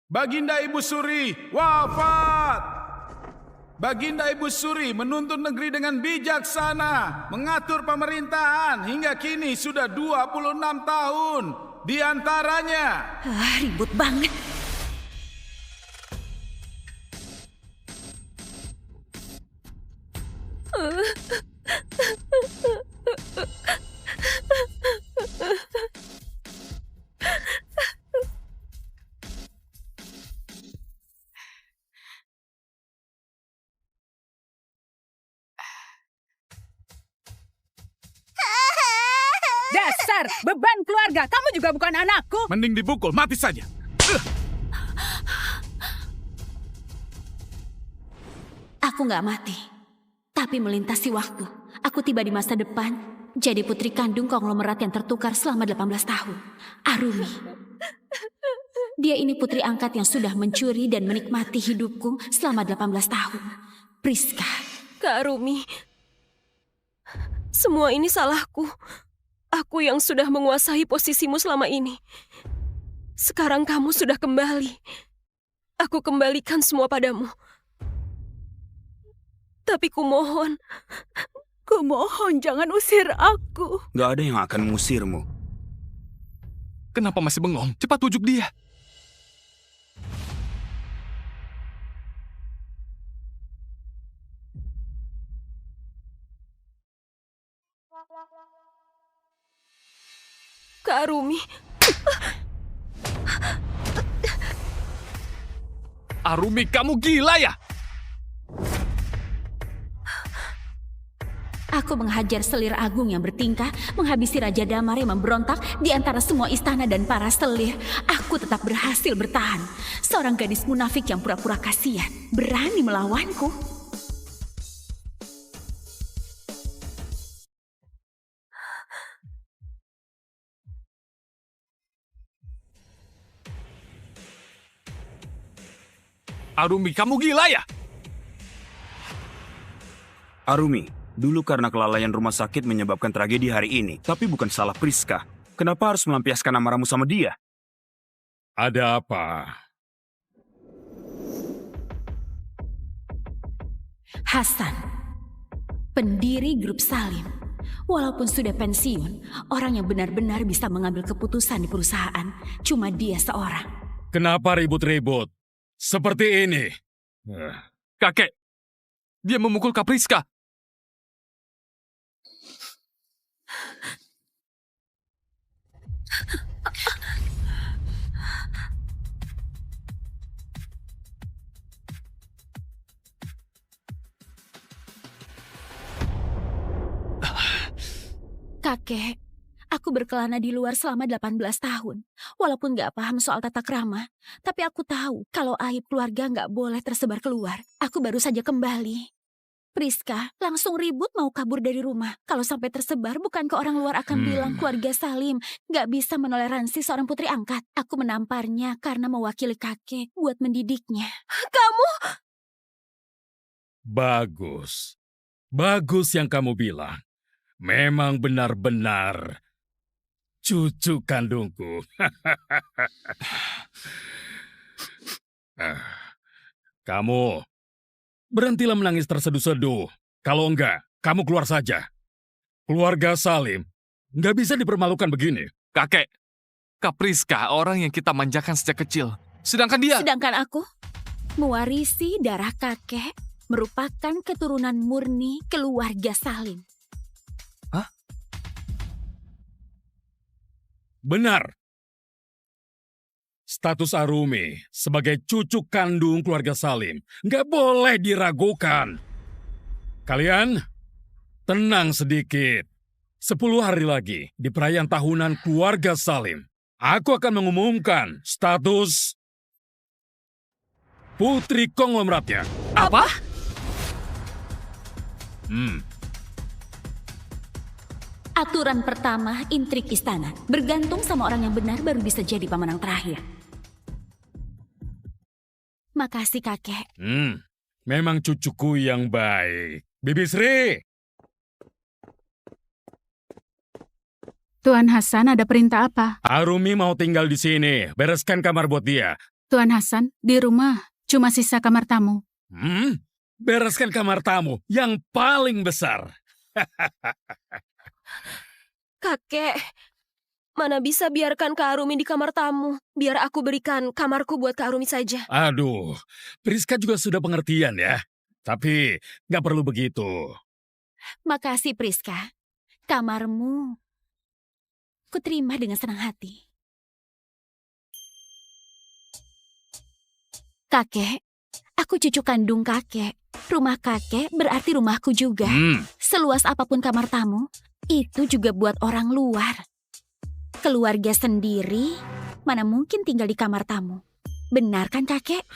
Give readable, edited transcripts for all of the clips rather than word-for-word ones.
Baginda Ibu Suri wafat. Baginda Ibu Suri menuntun negeri dengan bijaksana, mengatur pemerintahan hingga kini sudah 26 tahun. Di antaranya... Ribut banget. Dasar beban keluarga, kamu juga bukan anakku. Mending dipukul, mati saja. Aku nggak mati, tapi melintasi waktu. Aku tiba di masa depan, jadi putri kandung konglomerat yang tertukar selama 18 tahun. Arumi. Dia ini putri angkat yang sudah mencuri dan menikmati hidupku selama 18 tahun. Priska. Kak Arumi, semua ini salahku. Aku yang sudah menguasai posisimu selama ini. Sekarang kamu sudah kembali. Aku kembalikan semua padamu. Tapi kumohon jangan usir aku. Gak ada yang akan mengusirmu. Kenapa masih bengong? Cepat tujuk dia. Kak Arumi. Arumi, kamu gila ya? Aku menghajar selir agung yang bertingkah, menghabisi Raja Damar yang memberontak di antara semua istana dan para selir. Aku tetap berhasil bertahan. Seorang gadis munafik yang pura-pura kasihan, berani melawanku. Arumi, kamu gila ya? Arumi, dulu karena kelalaian rumah sakit menyebabkan tragedi hari ini, tapi bukan salah Priska. Kenapa harus melampiaskan amarahmu sama dia? Ada apa? Hasan, pendiri grup Salim. Walaupun sudah pensiun, orang yang benar-benar bisa mengambil keputusan di perusahaan, cuma dia seorang. Kenapa ribut-ribut? Seperti ini. Kakek, dia memukul Kak Priska. Kakek, aku berkelana di luar selama 18 tahun. Walaupun gak paham soal tata krama, tapi aku tahu kalau aib keluarga gak boleh tersebar keluar. Aku baru saja kembali. Priska langsung ribut mau kabur dari rumah. Kalau sampai tersebar, bukankah orang luar akan bilang keluarga Salim gak bisa menoleransi seorang putri angkat? Aku menamparnya karena mewakili kakek buat mendidiknya. Kamu? Bagus. Bagus yang kamu bilang. Memang benar-benar cucu kandungku. Kamu, berhentilah menangis terseduh-seduh. Kalau enggak, kamu keluar saja. Keluarga Salim nggak bisa dipermalukan begini. Kakek, Kak Priska orang yang kita manjakan sejak kecil. Sedangkan dia... Sedangkan aku mewarisi darah kakek, merupakan keturunan murni keluarga Salim. Benar. Status Arumi sebagai cucu kandung keluarga Salim nggak boleh diragukan. Kalian tenang sedikit. 10 hari lagi di perayaan tahunan keluarga Salim, aku akan mengumumkan status putri konglomeratnya. Apa? Aturan pertama, intrik istana. Bergantung sama orang yang benar baru bisa jadi pemenang terakhir. Makasih kakek. Memang cucuku yang baik. Bibi Sri. Tuan Hasan, ada perintah apa? Arumi mau tinggal di sini. Bereskan kamar buat dia. Tuan Hasan, di rumah cuma sisa kamar tamu. Bereskan kamar tamu yang paling besar. Kakek, mana bisa biarkan Kak Arumi di kamar tamu. Biar aku berikan kamarku buat Kak Arumi saja. Aduh, Priska juga sudah pengertian ya. Tapi nggak perlu begitu. Makasih Priska. Kamarmu kuterima dengan senang hati. Kakek, aku cucu kandung kakek. Rumah kakek berarti rumahku juga. Seluas apapun kamar tamu, itu juga buat orang luar. Keluarga sendiri, mana mungkin tinggal di kamar tamu. Benar kan kakek?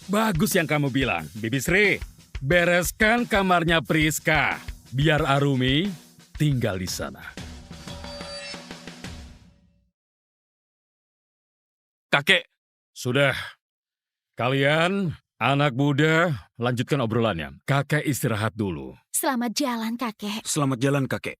Bagus yang kamu bilang, Bibi Sri. Bereskan kamarnya Priska. Biar Arumi tinggal di sana. Kakek, Sudah. Kalian, anak muda, lanjutkan obrolannya. Kakek istirahat dulu. Selamat jalan kakek. Selamat jalan, kakek.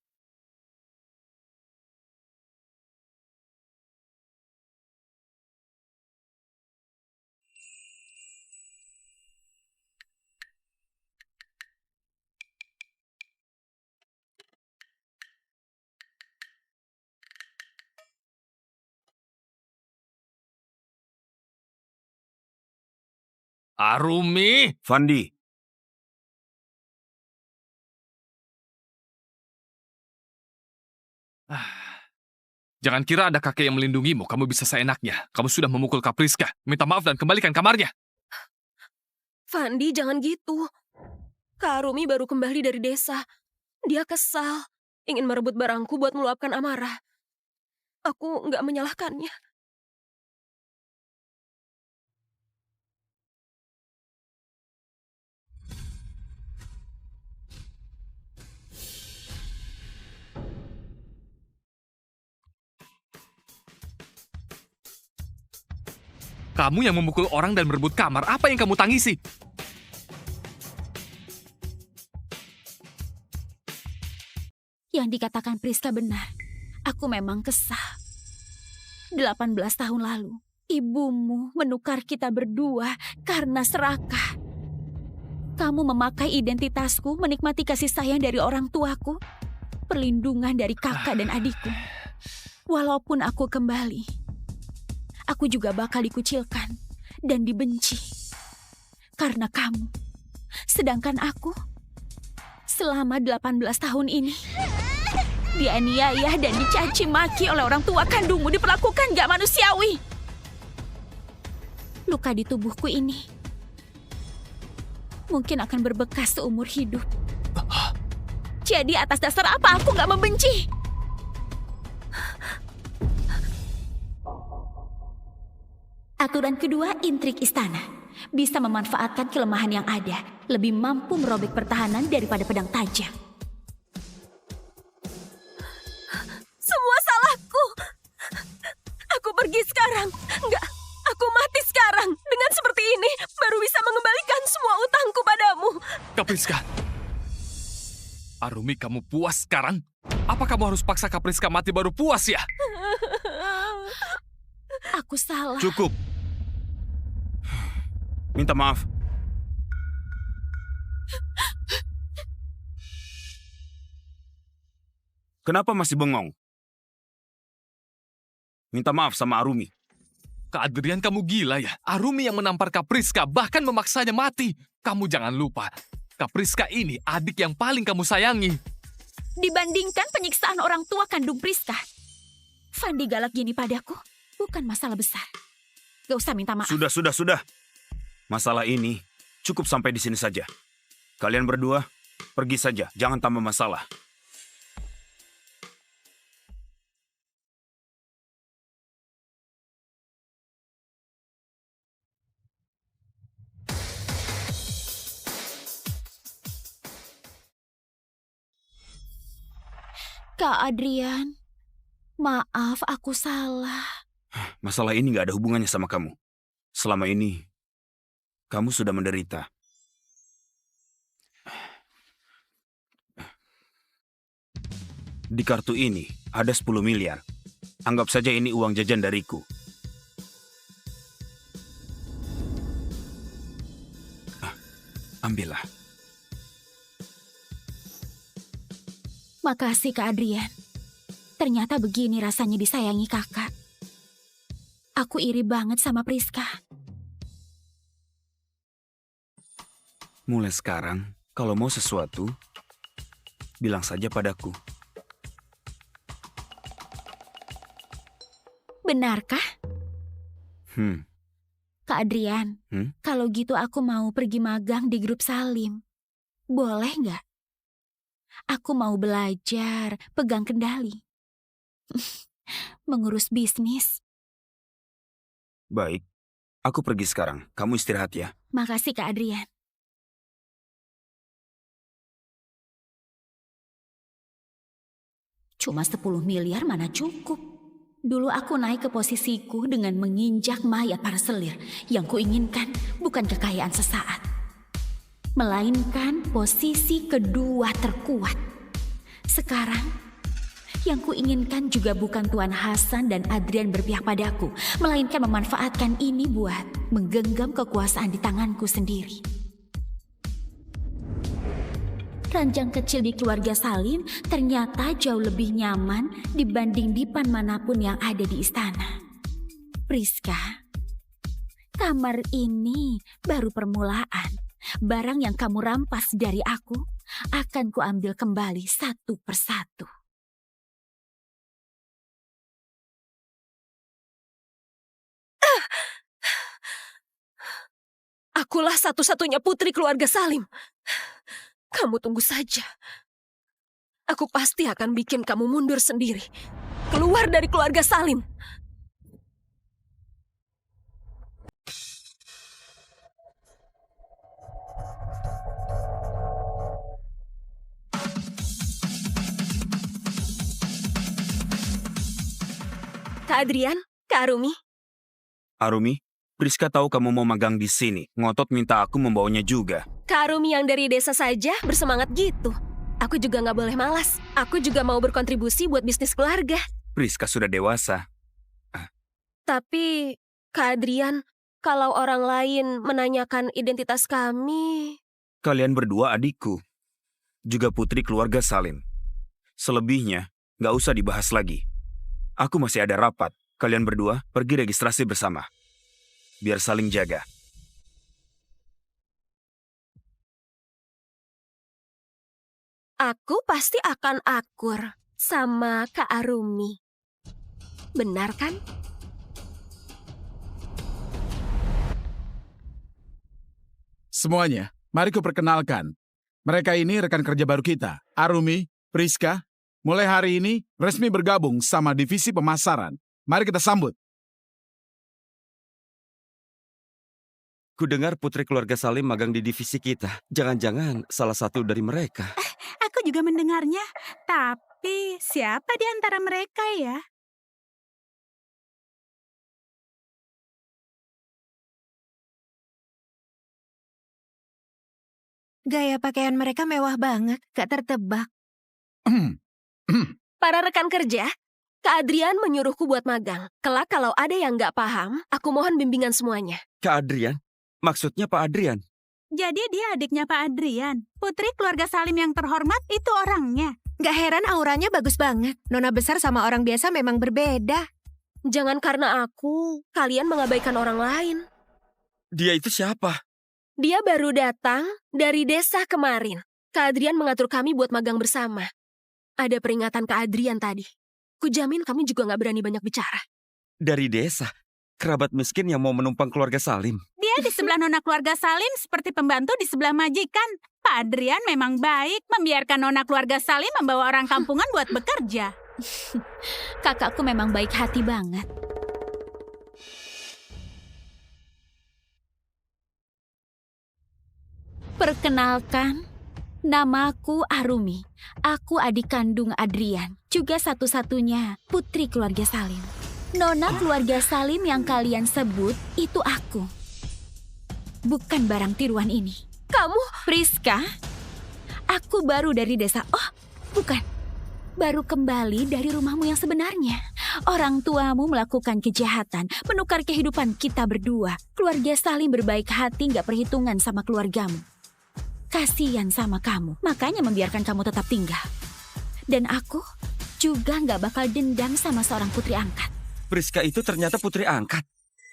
Arumi. Fandi, Jangan kira ada kakek yang melindungimu, kamu bisa seenaknya. Kamu sudah memukul Kak Priska. Minta maaf dan kembalikan kamarnya. Fandi, jangan gitu. Kak Arumi baru kembali dari desa. Dia kesal. Ingin merebut barangku buat meluapkan amarah. Aku nggak menyalahkannya. Kamu yang memukul orang dan merebut kamar, apa yang kamu tangisi? Yang dikatakan Priska benar. Aku memang kesal. 18 tahun lalu, ibumu menukar kita berdua karena serakah. Kamu memakai identitasku, menikmati kasih sayang dari orang tuaku, perlindungan dari kakak dan adikku. Walaupun aku kembali, aku juga bakal dikucilkan dan dibenci karena kamu. Sedangkan aku, selama 18 tahun ini, dianiaya dan dicaci maki oleh orang tua kandungmu, diperlakukan gak manusiawi. Luka di tubuhku ini mungkin akan berbekas seumur hidup. Jadi atas dasar apa aku gak membenci? Aturan kedua, intrik istana. Bisa memanfaatkan kelemahan yang ada. Lebih mampu merobek pertahanan daripada pedang tajam. Semua salahku. Aku pergi sekarang. Enggak, aku mati sekarang. Dengan seperti ini, baru bisa mengembalikan semua utangku padamu. Kak Priska. Arumi, kamu puas sekarang? Apa kamu harus paksa Kak Priska mati baru puas ya? Aku salah. cukup. Minta maaf. Kenapa masih bengong? Minta maaf sama Arumi. Kak Adrian, kamu gila ya? Arumi yang menampar Kak Priska, bahkan memaksanya mati. Kamu jangan lupa, Kak Priska ini adik yang paling kamu sayangi. Dibandingkan penyiksaan orang tua kandung Priska, Fandi galak gini padaku bukan masalah besar. Gak usah minta maaf. Sudah. Masalah ini cukup sampai di sini saja. Kalian berdua pergi saja, jangan tambah masalah. Kak Adrian, maaf aku salah. Masalah ini gak ada hubungannya sama kamu. Selama ini, kamu sudah menderita. Di kartu ini ada 10 miliar. Anggap saja ini uang jajan dariku. Ambillah. Makasih Kak Adrian. Ternyata begini rasanya disayangi kakak. Aku iri banget sama Priska. Mulai sekarang, kalau mau sesuatu, bilang saja padaku. Benarkah? Kak Adrian, kalau gitu aku mau pergi magang di grup Salim. Boleh nggak? Aku mau belajar, pegang kendali. Mengurus bisnis. Baik, aku pergi sekarang. Kamu istirahat ya. Makasih Kak Adrian. Cuma 10 miliar mana cukup. Dulu aku naik ke posisiku dengan menginjak mayat para selir. Yang kuinginkan bukan kekayaan sesaat, melainkan posisi kedua terkuat. Sekarang, yang kuinginkan juga bukan Tuan Hasan dan Adrian berpihak padaku, melainkan memanfaatkan ini buat menggenggam kekuasaan di tanganku sendiri. Ranjang kecil di keluarga Salim ternyata jauh lebih nyaman dibanding dipan manapun yang ada di istana. Priska, kamar ini baru permulaan. Barang yang kamu rampas dari aku akan kuambil kembali satu persatu. Akulah satu-satunya putri keluarga Salim. Kamu tunggu saja. Aku pasti akan bikin kamu mundur sendiri. Keluar dari keluarga Salim. Kak Adrian, Kak Arumi. Arumi, Priska tahu kamu mau magang di sini. Ngotot minta aku membawanya juga. Kak Arumi yang dari desa saja bersemangat gitu. Aku juga nggak boleh malas. Aku juga mau berkontribusi buat bisnis keluarga. Priska sudah dewasa. Tapi, Kak Adrian, kalau orang lain menanyakan identitas kami... Kalian berdua adikku. Juga putri keluarga Salim. Selebihnya, nggak usah dibahas lagi. Aku masih ada rapat. Kalian berdua pergi registrasi bersama. Biar saling jaga. Aku pasti akan akur sama Kak Arumi. Benar kan? Semuanya, mari kuperkenalkan. Mereka ini rekan kerja baru kita, Arumi, Priska. Mulai hari ini resmi bergabung sama divisi pemasaran. Mari kita sambut. Kudengar putri keluarga Salim magang di divisi kita. Jangan-jangan salah satu dari mereka. Aku juga mendengarnya. Tapi siapa di antara mereka ya? Gaya pakaian mereka mewah banget, gak tertebak. Para rekan kerja, Kak Adrian menyuruhku buat magang. Kelak kalau ada yang nggak paham, aku mohon bimbingan semuanya. Kak Adrian? Maksudnya Pak Adrian? Jadi dia adiknya Pak Adrian. Putri keluarga Salim yang terhormat itu orangnya. Gak heran auranya bagus banget. Nona besar sama orang biasa memang berbeda. Jangan karena aku, kalian mengabaikan orang lain. Dia itu siapa? Dia baru datang dari desa kemarin. Kak Adrian mengatur kami buat magang bersama. Ada peringatan Kak Adrian tadi. Kujamin kamu juga nggak berani banyak bicara. Dari desa? Kerabat miskin yang mau menumpang keluarga Salim? Dia di sebelah nona keluarga Salim seperti pembantu di sebelah majikan. Pak Adrian memang baik membiarkan nona keluarga Salim membawa orang kampungan buat bekerja. Kakakku memang baik hati banget. Perkenalkan, namaku Arumi. Aku adik kandung Adrian, juga satu-satunya putri keluarga Salim. Nona keluarga Salim yang kalian sebut itu aku. Bukan barang tiruan ini. Kamu? Priska, aku baru dari desa. Oh, bukan. Baru kembali dari rumahmu yang sebenarnya. Orang tuamu melakukan kejahatan, menukar kehidupan kita berdua. Keluarga Salim berbaik hati, gak perhitungan sama keluargamu. kasihan sama kamu, makanya membiarkan kamu tetap tinggal. Dan aku juga nggak bakal dendam sama seorang putri angkat. Priska itu ternyata putri angkat.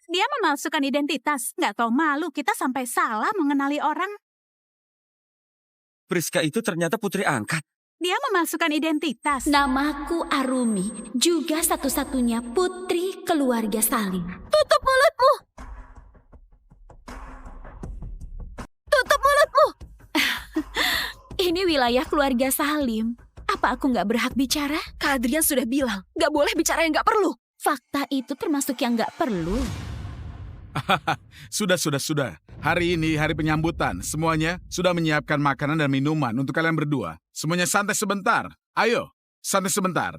Dia memalsukan identitas. Nggak tahu malu kita sampai salah mengenali orang. Priska itu ternyata putri angkat. Dia memalsukan identitas. Namaku Arumi, juga satu-satunya putri keluarga Salim. Tutup mulutmu! Tutup mulutmu! Ini wilayah keluarga Salim. Apa aku nggak berhak bicara? Kak Adrian sudah bilang, nggak boleh bicara yang nggak perlu. Fakta itu termasuk yang nggak perlu. Sudah. Hari ini hari penyambutan. Semuanya sudah menyiapkan makanan dan minuman untuk kalian berdua. Semuanya santai sebentar. Ayo, santai sebentar.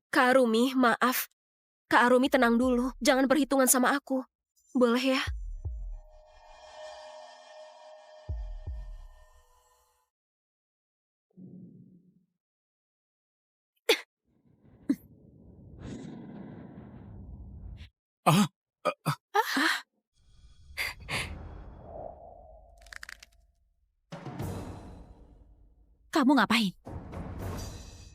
Kak Arumi, maaf. Kak Arumi tenang dulu, jangan perhitungan sama aku. Boleh ya? Kamu ngapain?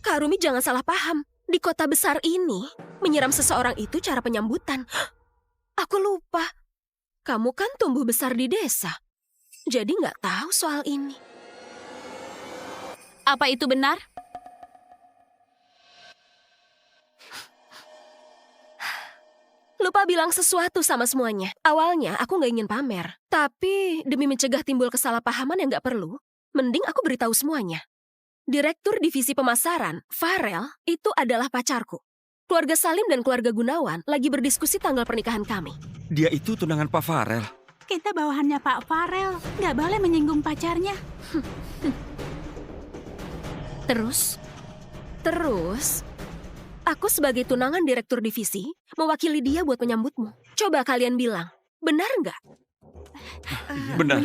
Kak Arumi jangan salah paham. Di kota besar ini, menyiram seseorang itu cara penyambutan. Aku lupa. Kamu kan tumbuh besar di desa. Jadi nggak tahu soal ini. Apa itu benar? Lupa bilang sesuatu sama semuanya. Awalnya aku nggak ingin pamer. Tapi demi mencegah timbul kesalahpahaman yang nggak perlu, mending aku beritahu semuanya. Direktur Divisi Pemasaran, Farel, itu adalah pacarku. Keluarga Salim dan keluarga Gunawan lagi berdiskusi tanggal pernikahan kami. Dia itu tunangan Pak Farel. Kita bawahannya Pak Farel. Nggak boleh menyinggung pacarnya. Terus? Terus, aku sebagai tunangan Direktur Divisi, mewakili dia buat menyambutmu. Coba kalian bilang, benar nggak? Benar.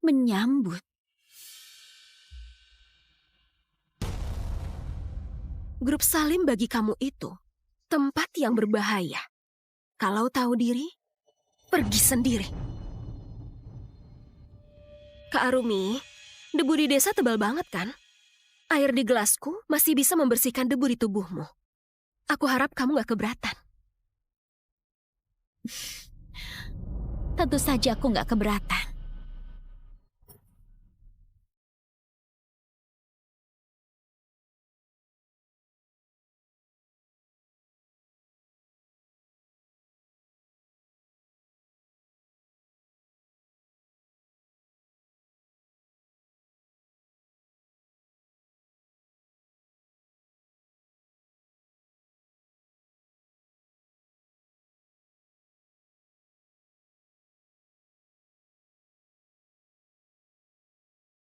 Menyambut. Grup Salim bagi kamu itu tempat yang berbahaya. Kalau tahu diri, pergi sendiri. Kak Arumi, debu di desa tebal banget kan? Air di gelasku masih bisa membersihkan debu di tubuhmu. Aku harap kamu gak keberatan. Tentu saja aku nggak keberatan.